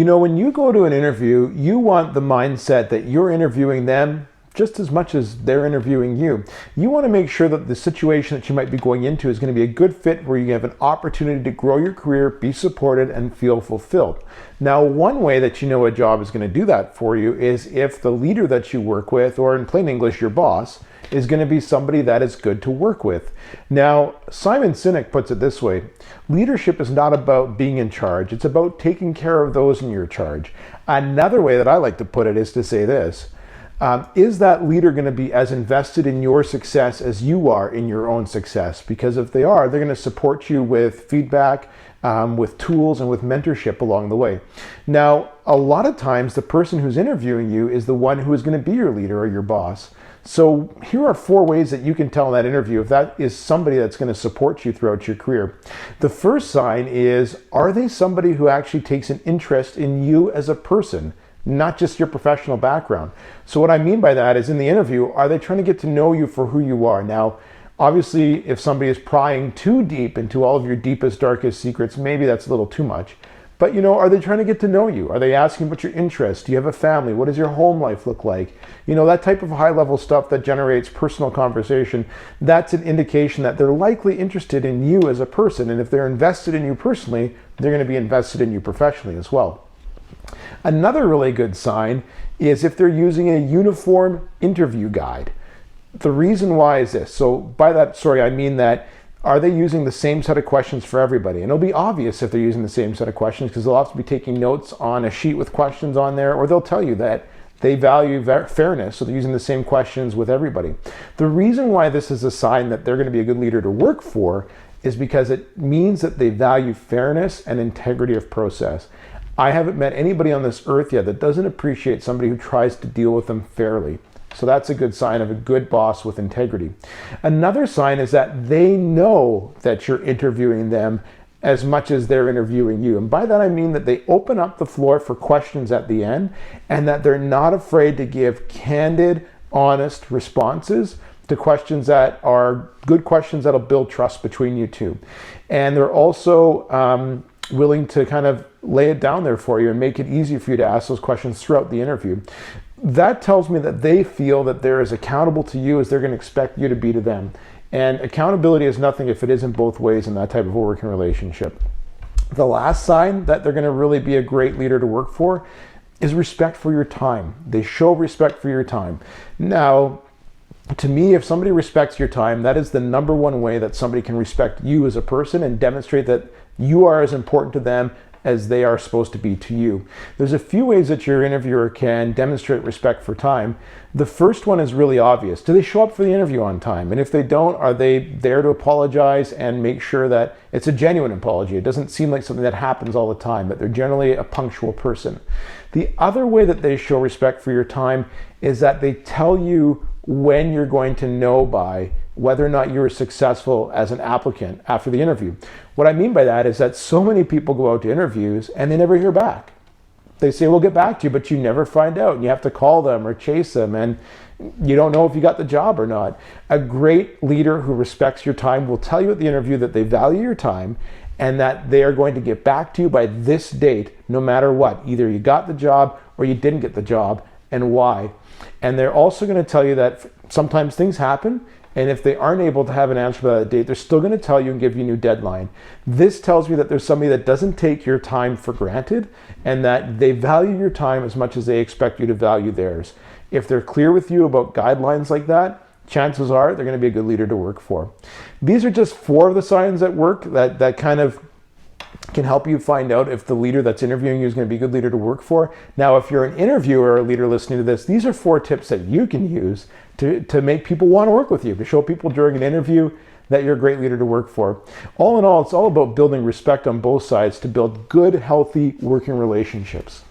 When you go to an interview, you want the mindset that you're interviewing them just as much as they're interviewing you. You want to make sure that the situation that you might be going into is going to be a good fit where you have an opportunity to grow your career, be supported, and feel fulfilled. Now, one way that you know a job is going to do that for you is if the leader that you work with, or in plain English, your boss, is going to be somebody that is good to work with. Now, Simon Sinek puts it this way: leadership is not about being in charge, it's about taking care of those in your charge. Another way that I like to put it is to say this: is that leader going to be as invested in your success as you are in your own success? Because if they are, they're going to support you with feedback, with tools, and with mentorship along the way. Now, a lot of times the person who's interviewing you is the one who is going to be your leader or your boss. So here are 4 ways that you can tell in that interview if that is somebody that's going to support you throughout your career. The first sign is, are they somebody who actually takes an interest in you as a person, not just your professional background? So what I mean by that is, in the interview, are they trying to get to know you for who you are? Now, obviously, if somebody is prying too deep into all of your deepest, darkest secrets, maybe that's a little too much. But are they trying to get to know you? Are they asking about your interests? Do you have a family? What does your home life look like? That type of high level stuff that generates personal conversation, that's an indication that they're likely interested in you as a person. And if they're invested in you personally, they're going to be invested in you professionally as well. Another really good sign is if they're using a uniform interview guide. The reason why is this. So by that, I mean that, are they using the same set of questions for everybody? And it'll be obvious if they're using the same set of questions, because they'll have to be taking notes on a sheet with questions on there, or they'll tell you that they value fairness, so they're using the same questions with everybody. The reason why this is a sign that they're going to be a good leader to work for is because it means that they value fairness and integrity of process. I haven't met anybody on this earth yet that doesn't appreciate somebody who tries to deal with them fairly. So that's a good sign of a good boss with integrity. Another sign is that they know that you're interviewing them as much as they're interviewing you. And by that I mean that they open up the floor for questions at the end, and that they're not afraid to give candid, honest responses to questions that are good questions that'll build trust between you two. And they're also willing to kind of lay it down there for you and make it easy for you to ask those questions throughout the interview. That tells me that they feel that they're as accountable to you as they're going to expect you to be to them. And accountability is nothing if it isn't both ways in that type of a working relationship. The last sign that they're going to really be a great leader to work for is respect for your time. They show respect for your time. Now, to me, if somebody respects your time, that is the number one way that somebody can respect you as a person and demonstrate that you are as important to them as they are supposed to be to you. There's a few ways that your interviewer can demonstrate respect for time. The first one is really obvious. Do they show up for the interview on time? And if they don't, are they there to apologize and make sure that it's a genuine apology? It doesn't seem like something that happens all the time, that they're generally a punctual person. The other way that they show respect for your time is that they tell you when you're going to know by whether or not you were successful as an applicant after the interview. What I mean by that is that so many people go out to interviews and they never hear back. They say, we'll get back to you, but you never find out. And you have to call them or chase them, and you don't know if you got the job or not. A great leader who respects your time will tell you at the interview that they value your time and that they are going to get back to you by this date, no matter what. Either you got the job or you didn't get the job, and why. And they're also going to tell you that sometimes things happen, and if they aren't able to have an answer by that date, they're still going to tell you and give you a new deadline. This tells me that there's somebody that doesn't take your time for granted, and that they value your time as much as they expect you to value theirs. If they're clear with you about guidelines like that, chances are they're going to be a good leader to work for. These are just 4 of the signs at work that kind of can help you find out if the leader that's interviewing you is going to be a good leader to work for. Now, if you're an interviewer or a leader listening to this, these are 4 tips that you can use to make people want to work with you, to show people during an interview that you're a great leader to work for. All in all, it's all about building respect on both sides to build good, healthy working relationships.